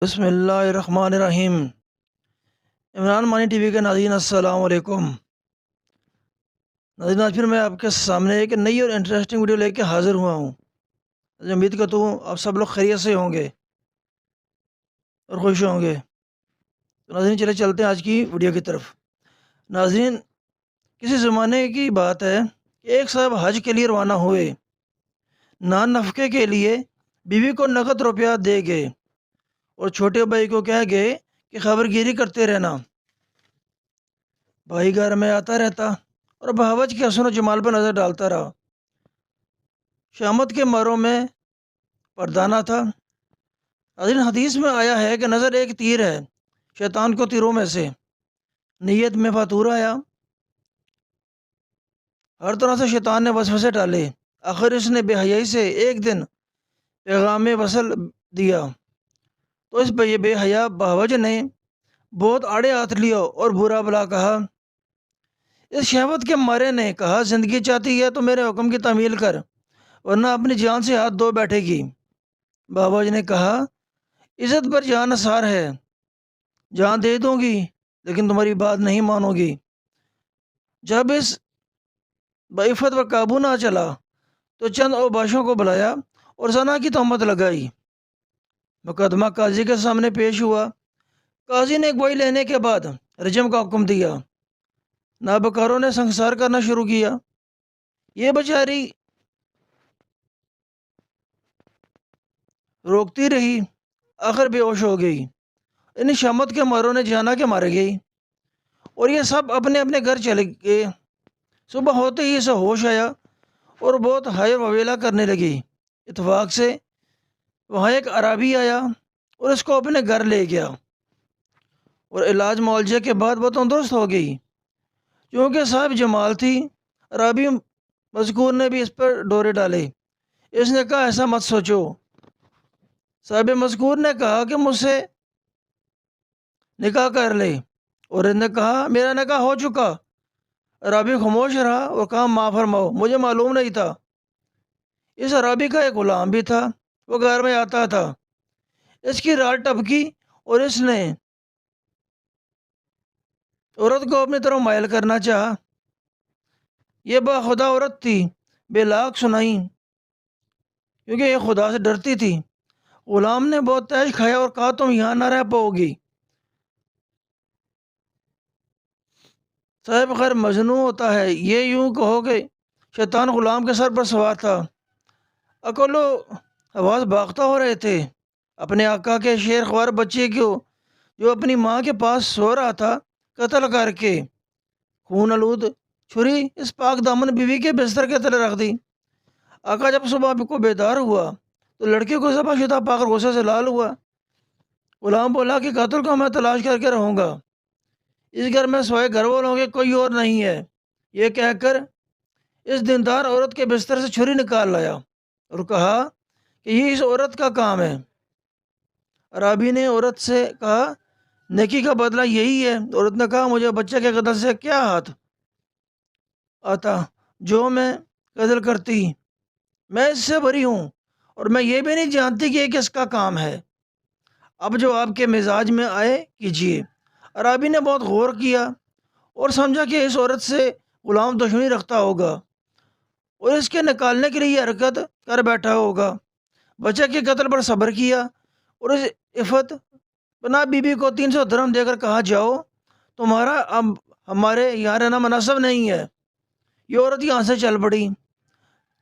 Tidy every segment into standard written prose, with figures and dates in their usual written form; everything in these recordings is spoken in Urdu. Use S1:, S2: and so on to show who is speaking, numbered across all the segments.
S1: بسم اللہ الرحمن الرحیم۔ عمران مانی ٹی وی کے ناظرین السلام علیکم۔ ناظرین، آج پھر میں آپ کے سامنے ایک نئی اور انٹرسٹنگ ویڈیو لے کے حاضر ہوا ہوں۔ امید کرتا ہوں آپ سب لوگ خیریت سے ہوں گے اور خوش ہوں گے۔ تو ناظرین، چلتے ہیں آج کی ویڈیو کی طرف۔ ناظرین، کسی زمانے کی بات ہے کہ ایک صاحب حج کے لیے روانہ ہوئے۔ نان نفقے کے لیے بیوی کو نقد روپیہ دے گئے اور چھوٹے بھائی کو کہہ گئے کہ خبر گیری کرتے رہنا۔ بھائی گھر میں آتا رہتا اور بہاوج کے حسن و جمال پر نظر ڈالتا رہا۔ شامت کے ماروں میں پردانہ تھا۔ ناظرین، حدیث میں آیا ہے کہ نظر ایک تیر ہے، شیطان کو تیروں میں سے۔ نیت میں فاتور آیا، ہر طرح سے شیطان نے وسوسے ڈالے۔ آخر اس نے بے حیائی سے ایک دن پیغام وصل دیا تو اس بے حیا بہاوج نے بہت آڑے ہاتھ لیا اور برا بلا کہا۔ اس شہوت کے مارے نے کہا، زندگی چاہتی ہے تو میرے حکم کی تعمیل کر، ورنہ اپنی جان سے ہاتھ دھو بیٹھے گی۔ باباج نے کہا، عزت پر جان نثار ہے، جان دے دوں گی لیکن تمہاری بات نہیں مانو گی۔ جب اس بعفت پر قابو نہ چلا تو چند اوباشوں کو بلایا اور زنا کی تہمت لگائی۔ مقدمہ قاضی کے سامنے پیش ہوا۔ قاضی نے گواہی لینے کے بعد رجم کا حکم دیا۔ نابکاروں نے سنسار کرنا شروع کیا۔ یہ بیچاری روکتی رہی، آخر بے ہوش ہو گئی۔ ان شامت کے ماروں نے جانا کے مارے گئی اور یہ سب اپنے اپنے گھر چلے گئے۔ صبح ہوتے ہی اسے ہوش آیا اور بہت ہائے وویلا کرنے لگی۔ اتفاق سے وہاں ایک عرابی آیا اور اس کو اپنے گھر لے گیا اور علاج معالجے کے بعد وہ تندرست ہو گئی۔ چونکہ صاحب جمال تھی، عرابی مذکور نے بھی اس پر ڈورے ڈالے۔ اس نے کہا، ایسا مت سوچو۔ صاحب مذکور نے کہا کہ مجھ سے نکاح کر لے، اور اس نے کہا، میرا نکاح ہو چکا۔ عرابی خاموش رہا اور کہا، معاف فرماؤ، مجھے معلوم نہیں تھا۔ اس عرابی کا ایک غلام بھی تھا، وہ گھر میں آتا تھا۔ اس کی رات ٹپکی اور اس نے عورت کو اپنی طرف مائل کرنا چاہا۔ یہ با خدا عورت تھی، بے لاک سنائی، کیونکہ یہ خدا سے ڈرتی تھی۔ غلام نے بہت تیش کھایا اور کہا، تم یہاں نہ رہ پاؤ گی۔ صاحب خیر مجنون ہوتا ہے، یہ یوں کہو کہ شیطان غلام کے سر پر سوار تھا۔ عقل و حواس باختہ ہو رہے تھے۔ اپنے آقا کے شیر خوار بچے کو جو اپنی ماں کے پاس سو رہا تھا قتل کر کے خون آلود چھری اس پاک دامن بیوی کے بستر کے تلے رکھ دی۔ آقا جب صبح کو بیدار ہوا تو لڑکے کو ذبح شدہ پا کر غصے سے لال ہوا۔ غلام بولا کہ قاتل کو میں تلاش کر کے رہوں گا، اس گھر میں سوائے گھر والوں کے کوئی اور نہیں ہے۔ یہ کہہ کر اس دیندار عورت کے بستر سے چھری نکال لایا اور کہا کہ یہ اس عورت کا کام ہے۔ عرابی نے عورت سے کہا، نیکی کا بدلہ یہی ہے۔ عورت نے کہا، مجھے بچے کے قتل سے کیا ہاتھ آتا جو میں قتل کرتی، میں اس سے بری ہوں اور میں یہ بھی نہیں جانتی کہ یہ کس کا کام ہے۔ اب جو آپ کے مزاج میں آئے کیجیے۔ عرابی نے بہت غور کیا اور سمجھا کہ اس عورت سے غلام دشمنی رکھتا ہوگا اور اس کے نکالنے کے لیے یہ حرکت کر بیٹھا ہوگا۔ بچے کے قتل پر صبر کیا اور اس عفت پناہ بی بی کو 300 درہم دے کر کہا، جاؤ، تمہارا اب ہمارے یہاں رہنا مناسب نہیں ہے۔ یہ عورت یہاں سے چل پڑی۔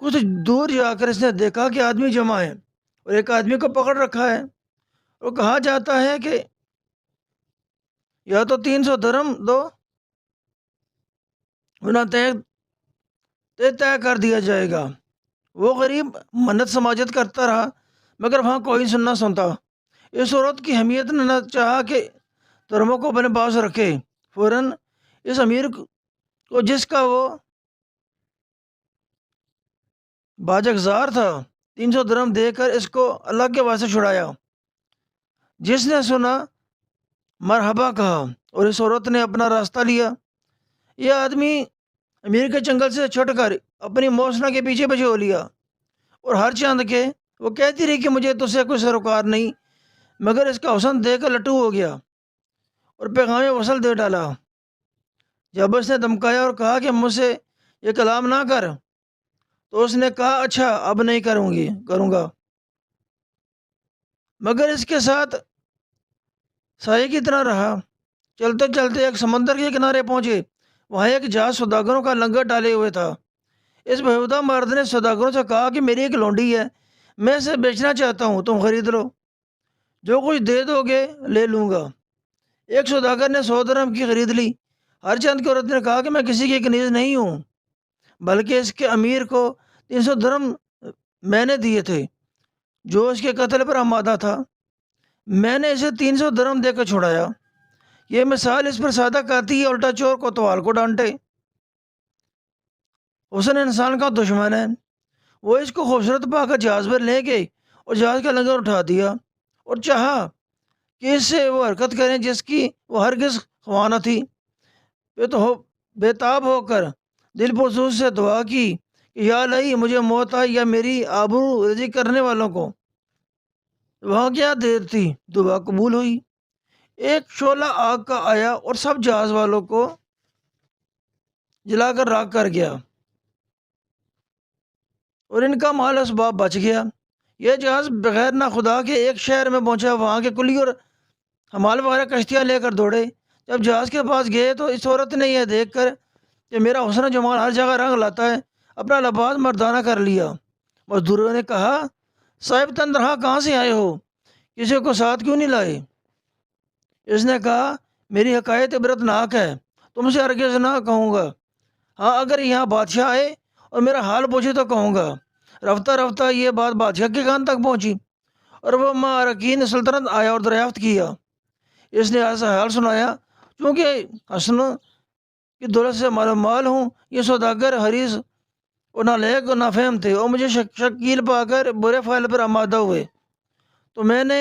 S1: کچھ دور جا کر اس نے دیکھا کہ آدمی جمع ہے اور ایک آدمی کو پکڑ رکھا ہے اور کہا جاتا ہے کہ یا تو 300 درہم دو ورنہ طے کر دیا جائے گا۔ وہ غریب منت سماجت کرتا رہا مگر وہاں کوئی نہ سنتا۔ اس عورت کی حمیت نے نہ چاہا کہ درہموں کو اپنے پاس رکھے۔ فوراً اس امیر کو جس کا وہ باجگزار تھا 300 درہم دے کر اس کو اللہ کے واسطے چھڑایا۔ جس نے سنا مرحبا کہا اور اس عورت نے اپنا راستہ لیا۔ یہ آدمی امیر کے چنگل سے چھٹ کر اپنی موسنا کے پیچھے ہو لیا اور ہر چاند کے وہ کہتی رہی کہ مجھے تجھ سے کوئی سروکار نہیں، مگر اس کا حسن دیکھ کر لٹو ہو گیا اور پیغام وصل دے ڈالا۔ جب اس نے دمکایا اور کہا کہ مجھ سے یہ کلام نہ کر، تو اس نے کہا اچھا اب نہیں کروں گا، مگر اس کے ساتھ سائے کی طرح رہا۔ چلتے چلتے ایک سمندر کے کنارے پہنچے، وہاں ایک جہاز سوداگروں کا لنگر ڈالے ہوئے تھا۔ اس بےہودہ مرد نے سوداگروں سے کہا کہ میری ایک لونڈی ہے، میں اسے بیچنا چاہتا ہوں، تم خرید لو، جو کچھ دے دو گے لے لوں گا۔ ایک سوداگر نے 100 درہم کی خرید لی۔ ہر چند کی عورت نے کہا کہ میں کسی کی کنیز نہیں ہوں، بلکہ اس کے امیر کو 300 درہم میں نے دیے تھے جو اس کے قتل پر آمادہ تھا، میں نے اسے 300 درہم دے کر چھڑایا۔ یہ مثال اس پر سادہ کرتی ہے، الٹا چور کوتوال کو ڈانٹے۔ حسن انسان کا دشمن ہے۔ وہ اس کو خوبصورت پا کر جہاز پر لے گئے اور جہاز کا لنگر اٹھا دیا اور چاہا کہ اس سے وہ حرکت کریں جس کی وہ ہرگز خواہاں نہ تھی۔ بے تاب ہو کر دل پرسوز سے دعا کی کہ یا الہی مجھے موت آئی یا میری آبرو رزق کرنے والوں کو۔ وہاں کیا دیر تھی، دعا قبول ہوئی۔ ایک شعلہ آگ کا آیا اور سب جہاز والوں کو جلا کر راکھ کر گیا اور ان کا مال اسباب بچ گیا۔ یہ جہاز بغیر نہ خدا کے ایک شہر میں پہنچا، وہاں کے کلی اور حمال وغیرہ کشتیاں لے کر دوڑے۔ جب جہاز کے پاس گئے تو اس عورت نے یہ دیکھ کر کہ میرا حسن و جمال ہر جگہ رنگ لاتا ہے، اپنا لباس مردانہ کر لیا۔ مزدوروں نے کہا صاحب تنہا کہاں سے آئے ہو، کسی کو ساتھ کیوں نہیں لائے؟ اس نے کہا میری حکایت عبرتناک ہے، تم سے ہرگز نہ کہوں گا، ہاں اگر یہاں بادشاہ آئے اور میرا حال پوچھے تو کہوں گا۔ رفتہ رفتہ یہ بات بادشاہ کے کان تک پہنچی اور وہ مارکین سلطنت آیا اور دریافت کیا۔ اس نے ایسا حال سنایا چونکہ حسن کی دولت سے مال ہوں۔ یہ سوداگر حریص اور نالیک اور نافہم تھے اور مجھے شکیل پا کر برے فعل پر آمادہ ہوئے، تو میں نے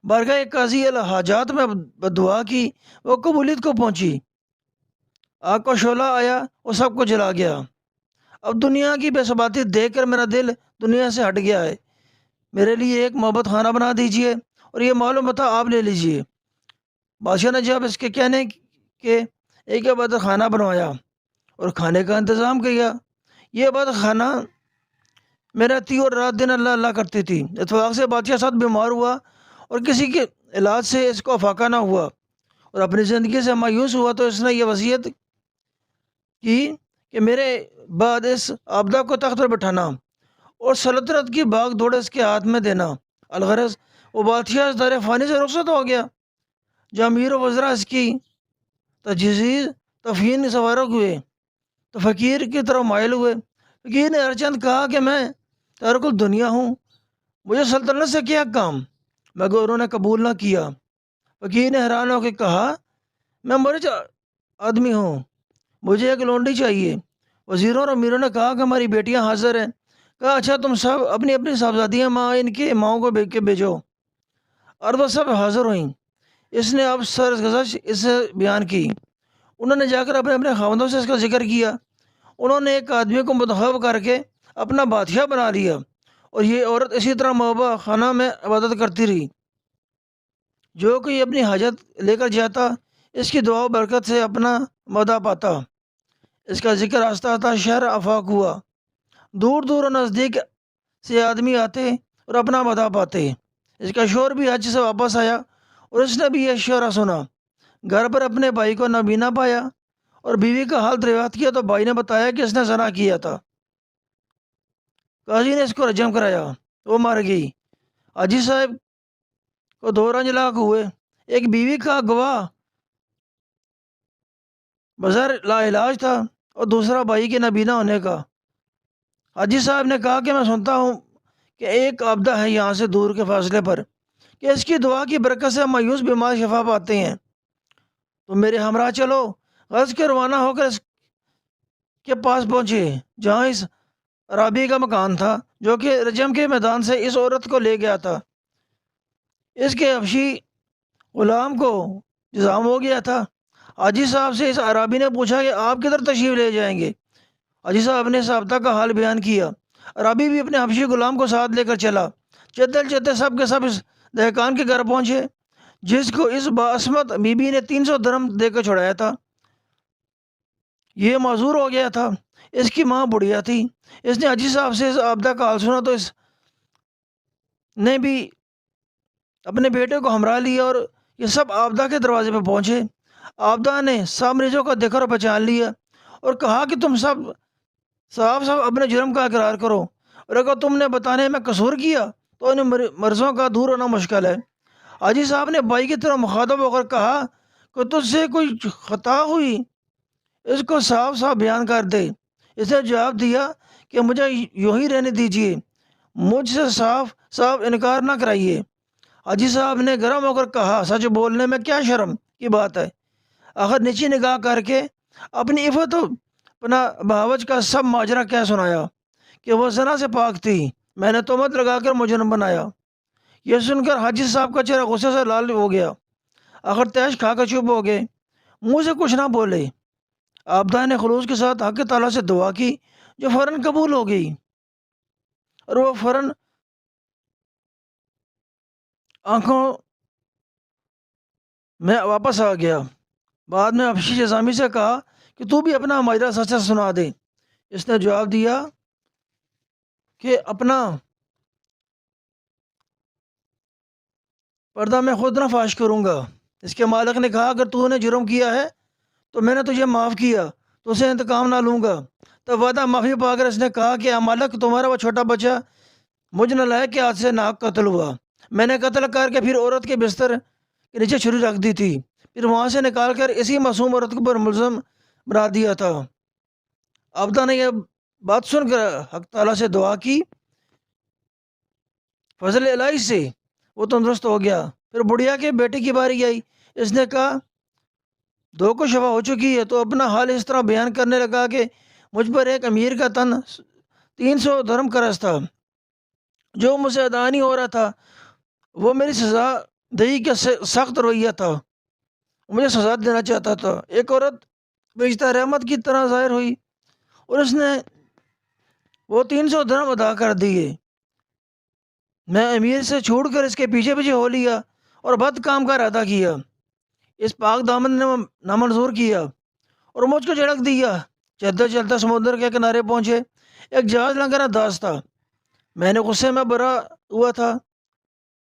S1: بارگاہ قاضی الحاجات میں بدعا کی، وہ قبولیت کو پہنچی۔ آگ کا شعلہ آیا اور سب کو جلا گیا۔ اب دنیا کی بے ثباتی دیکھ کر میرا دل دنیا سے ہٹ گیا ہے، میرے لیے ایک محبت خانہ بنا دیجئے اور یہ مال و متاع آپ لے لیجئے۔ بادشاہ نے جب اس کے کہنے کے ایک عبادت خانہ بنوایا اور کھانے کا انتظام کیا۔ یہ عبادت خانہ میں رہتی اور رات دن اللہ اللہ کرتی تھی۔ اتفاق سے بادشاہ ساتھ بیمار ہوا اور کسی کے علاج سے اس کو افاقہ نہ ہوا اور اپنی زندگی سے مایوس ہوا، تو اس نے یہ وصیت کی کہ میرے بعد اس آبدہ کو تخت پر بٹھانا اور سلطنت کی باغ دوڑ اس کے ہاتھ میں دینا۔ الغرض وہ بادشاہ اس دار فانی سے رخصت ہو گیا۔ جب امیر و وزراء اس کی تجہیز تفہین سوارک ہوئے تو فقیر کی طرف مائل ہوئے۔ فقیر نے ہر چند کہا کہ میں تارک الدنیا ہوں، مجھے سلطنت سے کیا کام، مگر انہوں نے قبول نہ کیا۔ فقیر نے حیران ہو کے کہا میں مرج آدمی ہوں، مجھے ایک لونڈی چاہیے۔ وزیروں اور امیروں نے کہا کہ ہماری بیٹیاں حاضر ہیں۔ کہا اچھا تم سب اپنی اپنی صاحبزادیاں ان کے ماؤں کو بھیجو، اور وہ سب حاضر ہوئیں۔ اس نے اب سرگزشت اس سے بیان کی۔ انہوں نے جا کر اپنے اپنے خاوندوں سے اس کا ذکر کیا۔ انہوں نے ایک آدمی کو منتخب کر کے اپنا بادشاہ بنا لیا اور یہ عورت اسی طرح محبہ خانہ میں عبادت کرتی رہی۔ جو کوئی اپنی حاجت لے کر جاتا اس کی دعا و برکت سے اپنا مدہ پاتا۔ اس کا ذکر آہستہ آہستہ شہر آفاق ہوا، دور دور اور نزدیک سے آدمی آتے اور اپنا مدہ پاتے۔ اس کا شوہر بھی حج سے واپس آیا اور اس نے بھی یہ شعرا سنا۔ گھر پر اپنے بھائی کو نابینا پایا اور بیوی کا حال دریافت کیا تو بھائی نے بتایا کہ اس نے زنا کیا تھا۔ قاضی نے اس کو رجم کرایا، وہ مر گئی۔ حاجی صاحب کو 2 رنج لاکھ ہوئے، ایک بیوی کا گواہ بظاہر لا علاج تھا اور دوسرا بھائی کے نابینا ہونے کا۔ حاجی صاحب نے کہا کہ میں سنتا ہوں کہ ایک آبدہ ہے یہاں سے دور کے فاصلے پر کہ اس کی دعا کی برکت سے مایوس بیمار شفا پاتے ہیں، تو میرے ہمراہ چلو۔ غرض کے روانہ ہو کر اس کے پاس پہنچے جہاں اس عرابی کا مکان تھا جو کہ رجم کے میدان سے اس عورت کو لے گیا تھا۔ اس کے حبشی غلام کو جزام ہو گیا تھا۔ حاجی صاحب سے اس عرابی نے پوچھا کہ آپ کدھر تشریف لے جائیں گے؟ حاجی صاحب نے ضابطہ کا حال بیان کیا۔ عرابی بھی اپنے حبشی غلام کو ساتھ لے کر چلا۔ چلتے چلتے سب کے سب اس دہقان کے گھر پہنچے جس کو اس باعصمت بی بی نے 300 درہم دے کر چھڑایا تھا۔ یہ معذور ہو گیا تھا، اس کی ماں بڑھیا تھی۔ اس نے حاجی صاحب سے اس آبدہ کا حال سنا تو اس نے بھی اپنے بیٹے کو ہمراہ لیا اور یہ سب آبدہ کے دروازے پہ پہنچے۔ آبدہ نے سب مریضوں کو دیکھا اور پہچان لیا اور کہا کہ تم سب صاف اپنے جرم کا اقرار کرو، اور اگر تم نے بتانے میں قصور کیا تو ان مرضوں کا دور ہونا مشکل ہے۔ حاجی صاحب نے بھائی کی طرح مخاطب ہو کر کہا کہ تجھ سے کوئی خطا ہوئی، اس کو صاف صاف بیان کر دے۔ اس نے جواب دیا کہ مجھے یوں ہی رہنے دیجیے، مجھ سے صاف صاف انکار نہ کرائیے۔ حاجی صاحب نے گرم ہو کر کہا سچ بولنے میں کیا شرم کی بات ہے؟ آخر نیچی نگاہ کر کے اپنی عفت و پناہ بہاوج کا سب ماجرا کیا سنایا کہ وہ زنا سے پاک تھی، میں نے تہمت لگا کر مجرم بنایا۔ یہ سن کر حاجی صاحب کا چہرہ غصے سے لال ہو گیا، آخر تیش کھا کر چپ ہو گئے، منہ سے کچھ نہ بولے۔ آبدہ نے خلوص کے ساتھ حق تعالیٰ سے دعا کی جو فوراً قبول ہو گئی، اور وہ فوراً آنکھوں میں واپس آ گیا۔ بعد میں افشی جزامی سے کہا کہ تو بھی اپنا ماجرا سچ سنا دے۔ اس نے جواب دیا کہ اپنا پردہ میں خود نہ فاش کروں گا۔ اس کے مالک نے کہا اگر تو نے جرم کیا ہے تو میں نے تجھے معاف کیا، تو اسے انتقام نہ لوں گا۔ تب وعدہ معافی پا کر اس نے کہا کہ مالک تمہارا وہ چھوٹا بچہ مجھ نالائق کے ہاتھ سے ناحق قتل ہوا، میں نے قتل کر کے پھر عورت کے بستر کے نیچے چھری رکھ دی تھی، پھر وہاں سے نکال کر اسی معصوم عورت پر ملزم بنا دیا تھا۔ عابدہ نے یہ بات سن کر حق تعالیٰ سے دعا کی، فضل الہی سے وہ تندرست ہو گیا۔ پھر بڑھیا کے بیٹے کی باری آئی، اس نے کہا دو کو شفا ہو چکی ہے، تو اپنا حال اس طرح بیان کرنے لگا کہ مجھ پر ایک امیر کا تن 300 درہم قرض تھا جو مجھ سے ادا نہیں ہو رہا تھا، وہ میری سزا دہی کا سخت رویہ تھا، مجھے سزا دینا چاہتا تھا۔ ایک عورت فرشتہ رحمت کی طرح ظاہر ہوئی اور اس نے وہ 300 درہم ادا کر دیے۔ میں امیر سے چھوڑ کر اس کے پیچھے پیچھے ہو لیا اور بد کام کا ارادہ کیا۔ اس پاک دامن نے نامنظور کیا اور مجھ کو جھڑک دیا۔ چلتے چلتے سمندر کے کنارے پہنچے، ایک جہاز لنگر انداز تھا، میں نے غصے میں بھرا ہوا تھا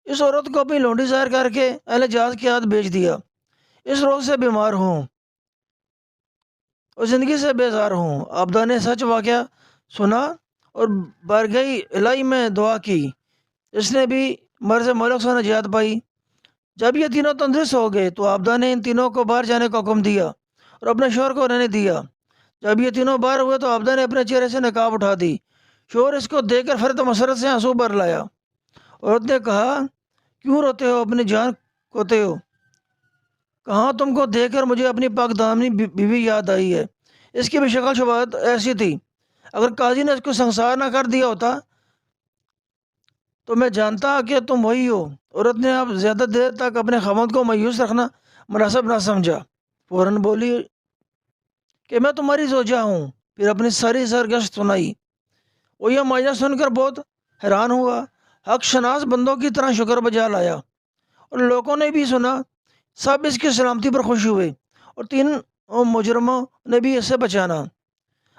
S1: اس عورت کو اپنی لونڈی ظاہر کر کے اہل جہاز کے ہاتھ بیچ دیا۔ اس روگ سے بیمار ہوں اور زندگی سے بیزار ہوں۔ عابدہ نے سچ واقعہ سنا اور بارگاہ الہی میں دعا کی، اس نے بھی مرض ملک سے نجات پائی۔ جب یہ تینوں تندرست ہو گئے تو عابدہ نے ان تینوں کو باہر جانے کا حکم دیا اور اپنے شوہر کو رہنے دیا۔ جب یہ تینوں باہر ہوئے تو عابدہ نے اپنے چہرے سے نقاب اٹھا دی۔ شوہر اس کو دیکھ کر فرت مسرت سے آنسو بھر لایا۔ عورت نے کہا کیوں روتے ہو، اپنی جان کھوتے ہو؟ کہاں تم کو دیکھ کر مجھے اپنی پاک دامنی بیوی یاد آئی ہے، اس کی بھی شکل شباہت ایسی تھی، اگر قاضی نے اس کو سنسار نہ کر دیا ہوتا تو میں جانتا کہ تم وہی ہو۔ عورت نے اب زیادہ دیر تک اپنے خاوند کو مایوس رکھنا مناسب نہ سمجھا، فوراً بولی کہ میں تمہاری زوجہ ہوں، پھر اپنی ساری سرگشت سنائی۔ وہ یہ ماجرا سن کر بہت حیران ہوا، حق شناس بندوں کی طرح شکر بجا لایا، اور لوگوں نے بھی سنا، سب اس کی سلامتی پر خوش ہوئے، اور تین مجرموں نے بھی اس سے بچانا۔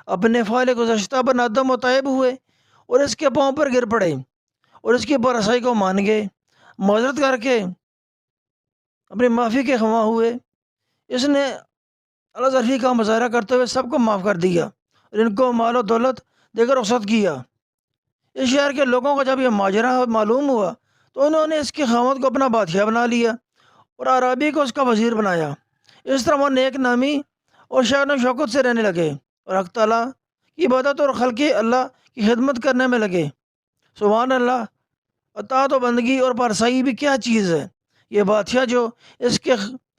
S1: اپنے فعل گزشتہ پر ندم و تائب ہوئے اور اس کے پاؤں پر گر پڑے اور اس کی برسائی کو مان گئے، معذرت کر کے اپنی معافی کے خواہاں ہوئے۔ اس نے اللہ ظرفی کا مظاہرہ کرتے ہوئے سب کو معاف کر دیا اور ان کو مال و دولت دے کر رخصت کیا۔ اس شہر کے لوگوں کو جب یہ ماجرا معلوم ہوا تو انہوں نے اس کے خاوند کو اپنا بادشاہ بنا لیا اور عرابی کو اس کا وزیر بنایا۔ اس طرح وہ نیک نامی اور شان و شوکت سے رہنے لگے اور حق تعالیٰ کی عبادت اور خلق اللہ کی خدمت کرنے میں لگے۔ سبحان اللہ، اطاعت و بندگی اور پارسائی بھی کیا چیز ہے! یہ بادشاہ جو اس کے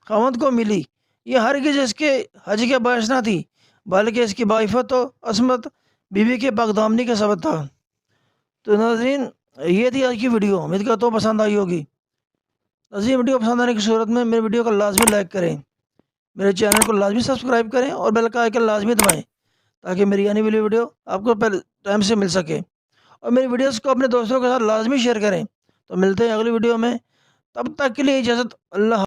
S1: خاوند کو ملی، یہ ہرگز اس کے حج کے باعث نہ تھی، بلکہ اس کی باعفت و عصمت بیوی کے پاک دامنی کا سبب تھا۔ تو ناظرین، یہ تھی آج کی ویڈیو، امید کرتا ہوں پسند آئی ہوگی۔ ناظرین، ویڈیو پسند آنے کی صورت میں میرے ویڈیو کو لازمی لائک کریں، میرے چینل کو لازمی سبسکرائب کریں اور بیل کا آئیکن لازمی دبائیں تاکہ میری آنے والی ویڈیو آپ کو پہلے ٹائم سے مل سکے، اور میری ویڈیوز کو اپنے دوستوں کے ساتھ لازمی شیئر کریں۔ تو ملتے ہیں اگلی ویڈیو میں، تب تک کے لیے اجازت، اللہ